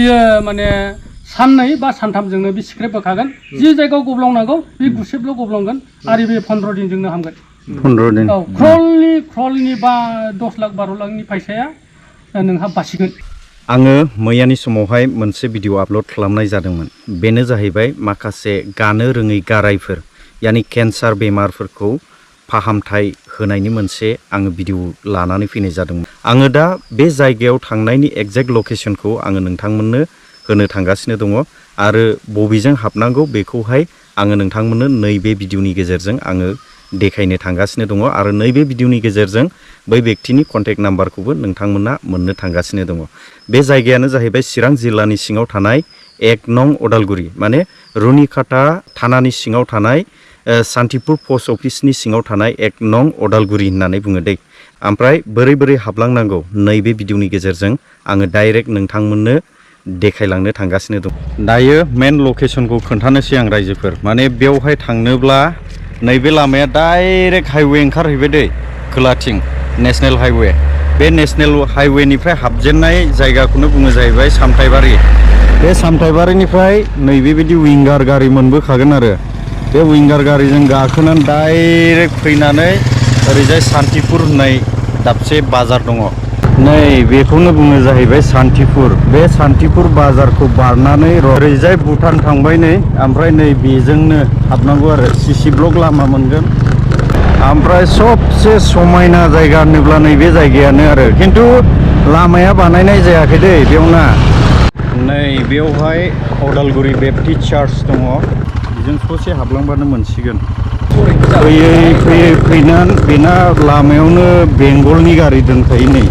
बियो माने साननै बा सानथामजोंनो बे सिक्रेट बोखागोन जि जायगायाव गब्लंनांगौ बे गुसेबल' गब्लंगोन आरो बे 15 दिनजोंनो हामगोन 15 दिन औ क्रलनि बा 10 लाख 12 लाखनि फैसाया नोंहा बासिगोन आङो मैयानि समावहाय मोनसे भिडिअ आपल'ड खालामनाय जादोंमोन बेनो जाहैबाय माखासे गानो रोङै गारायफोर यानि केन्सार बेमारफोरखौ फाहामथाय होनायनि मोनसे आङो भिडिअ लानानै फैनाय जादोंमोन आङो दा बे जायगायाव थांनायनि एक्जेक्ट लकेशनखौ आङो नोंथांमोननो होनो थांगासिनो दङ आरो बबेजों हाबनांगौ बेखौहाय आङो नोंथांमोननो नैबे भिडिअनि गेजेरजों आङो देखायनो थांगासिनो दङ आरो नैबे भिडिअनि गेजेरजों बै व्यक्तिनि कन्टेक्ट नाम्बारखौबो नोंथांमोना मोननो थांगासिनो दङ बे जायगायानो जाहैबाय चिरां जिल्लानि सिङाव थानाय 1 नं अदालगुरि माने रुनिकाटा थानानि सिङाव थानाय सान्तिपुर पोस्ट अफिसनि सिङाव थानाय 1 नं अदालगुरि होननानै बुङो दै ओमफ्राय बोरै हाबलांनांगौ नैबे भिडिअनि गेजेरजों आङो डाइरेक्ट नोंथांमोननो देखायलांनो थांगासिनो दं दायो मेन लकेशनखौ खोन्थानोसै आं रायजोफोर माने बेवहाय थांनोब्ला नैबे लामाया डाइरेक्ट हाइवे ओंखारहैबाय दै खोलाथिं नेशनेल हाइवे बे नेशनेल हाइवेनिफ्राय हाबजेननाय जायगाखौनो बुङो जाहैबाय सामथाइबारि बे सामथाइबारिनिफ्राय नैबेबायदि विंगार गारि मोनबोखागोन आरो बे विंगार गारिजों गाखोनानै डाइरेक्ट फैनानै ओरैजाय सान्तिपुर होननाय दाबसे बाजार दङ नै बेखौनो बुङो जाहैबाय सान्तिपुर बे सान्तिपुर बाजारखौ बारनानै ओरैजाय भुटान थांबाय नै ओमफ्राय नै बेजोंनो हाबनांगौ आरो सिसि ब्लक लामा मोनगोन ओमफ्राय सबसे समायना जायगा होनोब्ला नैबे जायगायानो आरो खिन्थु लामाया बानायनाय जायाखै दै बेयावना नै बेवहाय अदालगुरि बेप्टिस्ट चार्च दङ बेजों ससे हाबलांबानो मोनसिगोन फैयै फैनानै बेना लामायावनो बेंगलनि गारि दोनखायो नै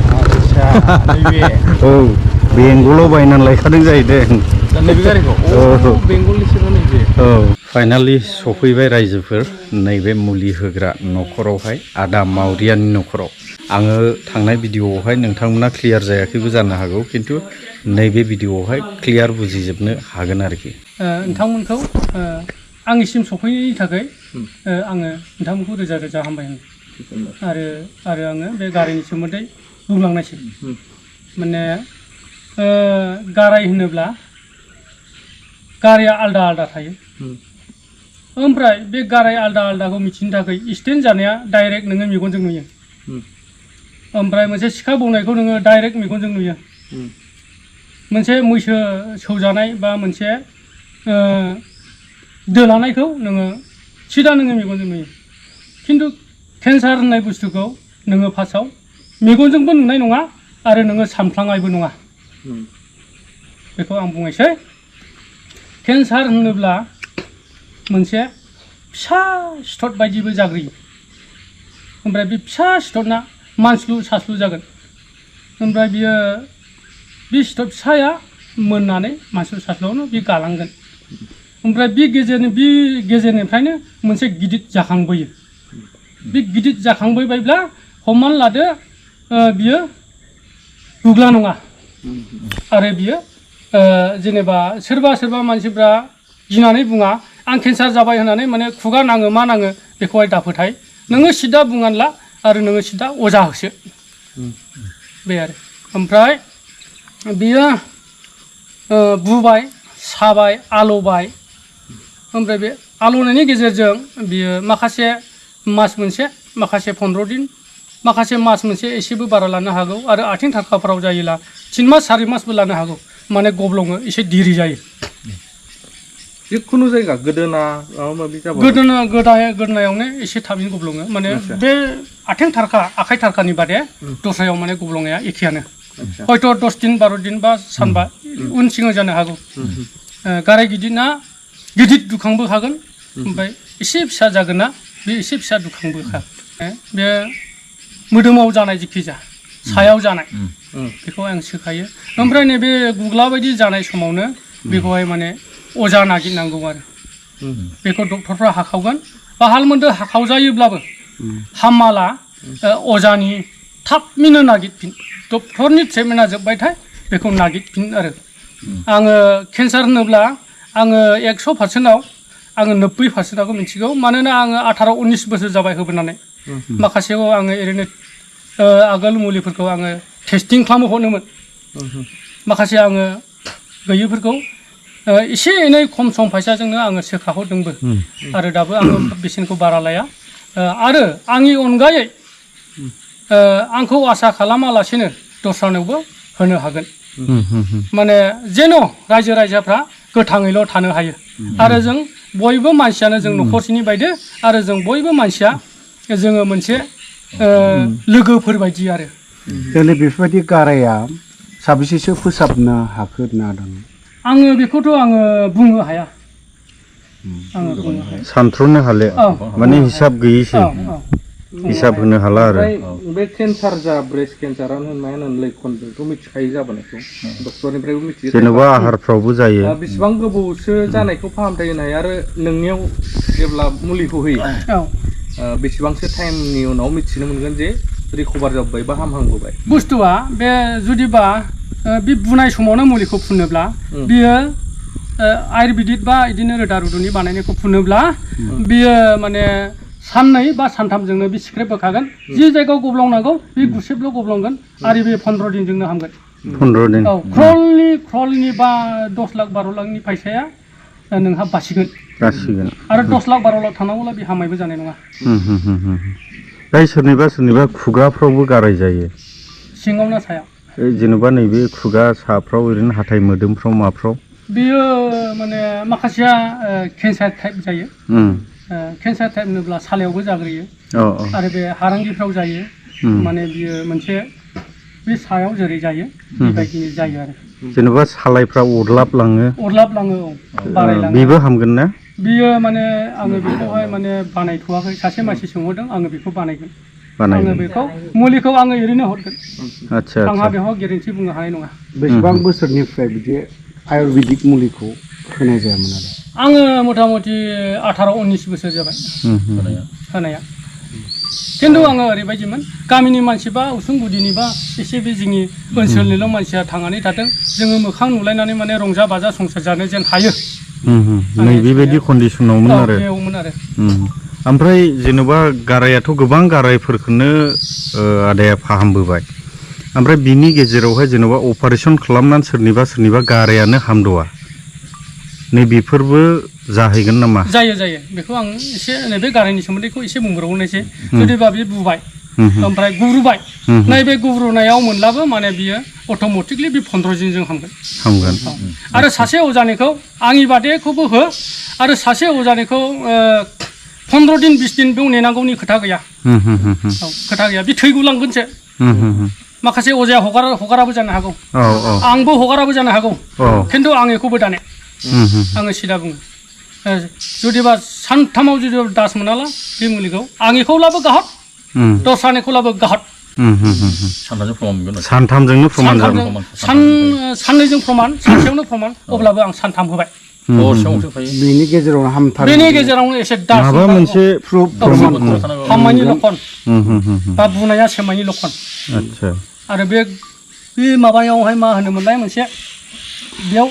औ बेंगलाव बायनानै लायखादों जाहैदों औ फाइनालि सफैबाय रायजोफोर नैबे मुलि होग्रा न'खरावहाय आदा मावरियानि न'खराव आङो थांनाय भिडिअआवहाय नोंथांमोना क्लियार जायाखैबो जानो हागौ खिन्थु नैबे भिडिअआवहाय क्लियार बुजिजोबनो हागोन आरोखि नोंथांमोनखौ आंनिसिम सफैनायनि थाखाय आङो नोंथांमोनखौ रोजा रोजा हामबाय होनो आरो आङो बे गारिनि सोमोन्दै बुंलांनायसै माने गाराय होनोब्ला गाराया आलदा आलदा थायो ओमफ्राय बे गाराय आलदा आलदाखौ मिथिनो थाखाय एक्सटेन्ड जानाया डाइरेक्ट नोङो मेगनजों नुयो ओमफ्राय मोनसे सिखा बौनायखौ नोङो डाइरेक्ट मेगनजों नुयो मोनसे मैसो सौजानाय बा मोनसे दोलानायखौ नोङो सिदा नोङो मेगनजों नुयो खिन्थु केन्सार होननाय बुस्थुखौ नोङो फार्स्टआव मेगनजोंबो नुनाय नङा आरो नोङो सानफ्लांनायबो नङा बेखौ आं बुंनोसै केन्सार होनोब्ला मोनसे फिसा सिथर बायदिबो जाग्रोयो ओमफ्राय बे फिसा सिथरना मानस्लु सास्लु जागोन ओमफ्राय बियो बे सिथर फिसाया मोननानै मानस्लु सास्लुआवनो बे गालांगोन ओमफ्राय बे गेजेरनिफ्रायनो मोनसे गिदिर जाखांबोयो बे गिदिर जाखांबोबायब्ला हमनानै लादो बियो गुग्ला नङा आरो बियो जेनेबा सोरबा मानसिफ्रा गिनानै बुङा आं केन्सार जाबाय होननानै माने खुगा नाङो मा नाङो बेखौहाय दाफोथाय नोङो सिदा बुङानला आरो नोङो सिदा अजा होसो बे आरो ओमफ्राय बियो बुबाय साबाय आलौबाय ओमफ्राय बे आलौनायनि गेजेरजों बियो माखासे मास मोनसे माखासे 15 दिन माखासे मास मोनसे एसेबो बारा लानो हागौ आरो आथिं थाखाफ्राव जायोला 3 मास 4 मासबो लानो हागौ माने गब्लङो एसे दिरि जायो जिखुनु जायगा गोदोना माबा माबि जाबाय गोदोनायावनो एसे थाबैनो गब्लङो माने बे आथिं थारखा आखाइ थारखानि बादे दस्रायाव माने गब्लंनाया एखेयानो हयथ' 10 दिन 12 दिन बा सानबा उन सिगां जानो हागौ गाराय गिदिरना गिदिर दुखांबो हागोन ओमफ्राय एसे फिसा जागोन ना बे एसे फिसा दुखांबोखा बे मोदोमाव जानाय जिखिजा सायाव जानाय बेखौ आं सोखायो ओमफ्राय नैबे गुग्ला बायदि जानाय समावनो बेखौहाय माने अजा नागिरनांगौ आरो बेखौ डक्टरफ्रा हाखावगोन बा हालमोन्दो हाखावजायोब्लाबो हामाला अजानि थाबैनो नागिरफिन डक्टरनि ट्रिटमेन्टआ जोब्बायथाय बेखौ नागिरफिन आरो आङो केन्सार होनोब्ला आङो 100%आव आङो 90%खौ मिथिगौ मानोना आङो 18-19 बोसोर जाबाय होबोनानै माखासेखौ आङो ओरैनो आगोल मुलिफोरखौ आङो टेस्टिं खालामनो हरनोमोन माखासे आङो गैयैफोरखौ एसे एनै खम सम फैसाजोंनो आङो सोखाहरदोंबो आरो दाबो आङो बेसेनखौ बारा लाया आरो आंनि अनगायै आंखौ आसा खालामालासिनो दस्रानोबो होनो हागोन माने जेन' रायजो राजाफ्रा गोथाङैल' थानो हायो आरो जों बयबो मानसियानो जों न'खरसेनि बायदि आरो जों बयबो मानसिया जोङो मोनसे लोगोफोर बायदि आरो दिनै बेफोरबायदि गाराया साबेसेसो फोसाबनो हाखो होनना दं आङो बेखौथ' आङो बुंनो हाया आङो बुंनो हाया सानथ्र'नो हाले माने हिसाब गैयैसो हिसाब होनो हाला आरो बे केन्सार जा ब्रेस्ट केन्सारानो होननाय लैखनजोंथ' मिथिखायो जाबोनायखौ डक्टरनिफ्रायबो मिथियो जेनेबा आहारफ्रावबो जायो बेसेबां गोबावसो जानायखौ फाहामथाय होनो हायो आरो नोंनियाव जेब्ला मुलिखौ होयो बेसेबांसो टाइमनि उनाव मिथिनो मोनगोन जे रिकभार जाबाय बा हामहांबोबाय बुस्थुआ बे जुदिबा बे बुनाय समावनो मुलिखौ फुनोब्ला बियो आयुर्वेदिक बा बिदिनो रोदा रुदुनि बानायनायखौ फुनोब्ला बियो माने साननै बा सानथामजोंनो बे सिक्रेट बोखागोन जि जायगायाव गब्लंनांगौ बे गुसेबल' गब्लंगोन आरो बे 15 दिनजोंनो हामगोन 15 दिन औ क्रलनि बा 10 लाख 12 लाखनि फैसाया नोंहा बासिगोन आरो 10 लाख 12 लाख थानांगौला बे हामायबो जानाय नङा जाय सोरनिबा खुगाफ्रावबो गाराय जायो सिङाव ना सायाव जेनेबा नैबे खुगा साफ्राव ओरैनो हाथाइ मोदोमफ्राव माफ्राव बेयो माने माखासेया केन्सार टाइप जायो केन्सार टाइप होनोब्ला सालायावबो जाग्रोयो आरो बे हारांगिफ्राव जायो माने बियो मोनसे बे सायाव जेरै जायो बेबायदिनो जायो आरो जेनेबा सालायफ्रा अरलाबलाङो बारायलाङो बेबो हामगोन ना बियो माने आङो बेखौहाय माने बानायथ'वाखै सासे मानसि सोंहरदों आङो बेखौ बानायगोन आङो बेखौ मुलिखौ आङो ओरैनो हरगोन आच्छा आंहा बेयाव गेरेन्टि बुंनो हानाय नङा बेसेबां बोसोरनिफ्राय बिदि आयुर्वेदिक मुलिखौ होनाय जायामोन आरो आङो मथा मथि 18-19 बोसोर जाबाय होनाया खिन्थु आङो ओरैबायदिमोन गामिनि मानसि बा उसुं गुदिनि बा एसे बे जोंनि ओनसोलनिल' मानसिया थांनानै थाथों जोङो मोखां नुलायनानै माने रंजा बाजा संसार जानो जेन हायो नै बेबायदि कन्डिसनावमोन आरो ओमफ्राय जेनेबा गारायाथ' गोबां गारायफोरखौनो आदाया फाहामबोबाय ओमफ्राय बिनि गेजेरावहाय जेनेबा अपारेसन खालामनानै सोरनिबा गारायानो हामद'आ नै बेफोरबो जाहैगोन नामा जायो बेखौ आं एसे नैबे गारायनि सोमोन्दैखौ एसे बुंग्रोबावनोसै जुदिबा बे बुबाय ओमफ्राय गुब्रुबाय नैबे गुब्रुनायाव मोनब्लाबो माने बियो अट'मेटिकलि बे 15 दिनजों हामगोन आरो सासे अजानिखौ आंनि बादैखौबो हो आरो सासे अजानिखौ 15 दिन 20 दिन बेयाव नेनांगौनि खोथा गैया बे थैगुलांगोनसो माखासे अजाया हगाराबो जानो हागौ आंबो हगाराबो जानो हागौ खिन्थु आं बेखौबो दाने आङो सिदा बुङो जुदिबा सानथामाव जुदि दास मोनाला बे मुलिखौ आंनिखौलाबो गाहर दस्रानिखौलाबो गाहर सानथामजोंनो प्रमान जागोन साननैजों प्रमान सानसेयावनो प्रमान अब्लाबो आं सानथाम होबाय बेनि गेजेरावनो हामथार बेनि गेजेरावनो एसे दास माबा मोनसे हामनायनि लक्षण बा बुनाया सेमनायनि लक्षण आच्छा आरो बे माबायावहाय मा होनोमोनलाय मोनसे बेयाव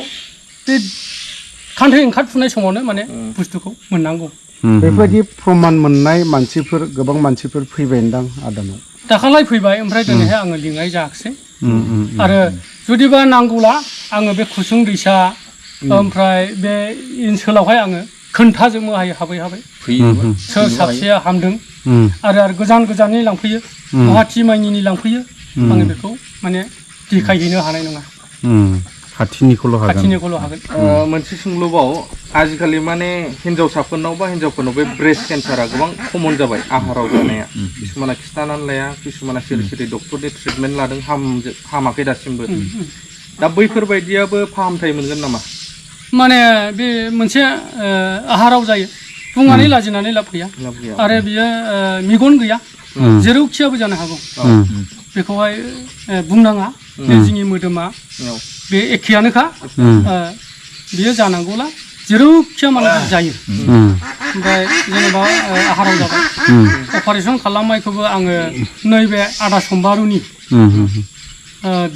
बे खान्थै ओंखारफुनाय समावनो माने बुस्थुखौ मोननांगौ बेबायदि प्रमान मोननाय मानसिफोर गोबां मानसिफोर फैबायदां आदानाव दाखालाय फैबाय ओमफ्राय दिनैहाय आङो लिंनाय जायाखिसै आरो जुदिबा नांगौला आङो बे खुसुं दैसा ओमफ्राय बे ओनसोलावहाय आङो खोन्थाजोबनो हायो हाबै सोर साबसेया हामदों आरो गोजाननि लांफैयो गुवाहाटि माइनिनि लांफैयो आङो बेखौ माने देखायहैनो हानाय नङा खाथिनिखौल' हागोन मोनसे सोंलुबाव आजिखालि माने हिन्जावसाफोरनाव बा हिन्जावफोरनाव बे ब्रेस्ट केन्सारा गोबां कमन जाबाय आहाराव जानाया किसुमाना खिथानानै लाया किसुमाना सिरि डक्टरनि ट्रिटमेन्ट लादों हामाखै दासिमबो दा बैफोरबायदियाबो फाहामथाय मोनगोन नामा माने बे मोनसे आहाराव जायो बुंनानै लाजिनानै लाब गैया आरो बियो मेगन गैया जेरावखियाबो जानो हागौ बेखौहाय बुंनाङा जोंनि मोदोमा बे एखेयानोखा बियो जानांगौला जेरावखिया माने जायो ओमफ्राय जेनेबा आहाराव जाबाय अपारेसन खालामनायखौबो आङो नैबे आदा सम्बारुनि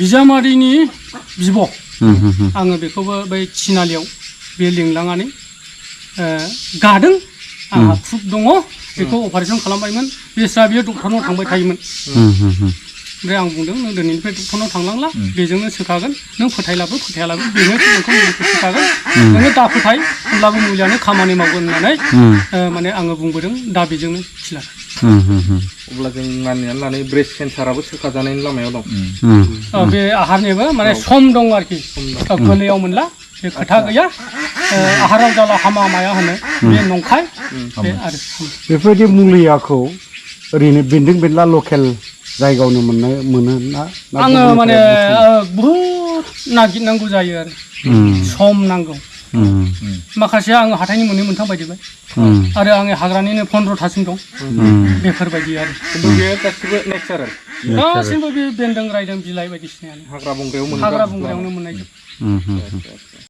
बिजामादैनि बिब' आङो बेखौबो बै थिनालियाव बे लिंलांनानै गादों आंहा प्रुफ दङ बेखौ अपारेसन खालामबायमोन बेस्रा बियो डक्टरनाव थांबाय थायोमोन ओमफ्राय आं बुंदों नों दिनैनिफ्राय डक्टरनाव थांलांला बेजोंनो सोखागोन नों फोथायलाबो फोथायालाबो बेनो नोंखौ मुलिखौ सोखागोन नोङो दा फोथाय होनब्लाबो मुलियानो खामानि मावगोन होननानै माने आङो बुंबोदों दा बेजोंनो थिला अब्ला जों मानिनानै लानाय ब्रेस्ट केन्साराबो सोखाजानायनि लामायाव दं बे आहारनिबो माने सम दं आरोखि गोरलैयाव मोनला बे खोथा गैया आहाराव जाला हामा माया होनो बे नंखाय बे आरो बेफोरबायदि मुलियाखौ ओरैनो बेन्दों बेनला लकेल जायगायावनो मोनो ना आङो माने बहुद नागिरनांगौ जायो आरो सम नांगौ माखासे आङो हाथायनि मोननै मोनथाम बायदिबाय आरो आङो हाग्रानिनो 15थासिम दं बेफोरबायदि आरो खिन्थु बेयो गासिबो नेचारेल गासैबो बे बेन्दों रायदों बिलाइ बायदिसिनायानो हाग्रा बंग्रायाव मोनो हाग्रा बंग्रायावनो मोननाय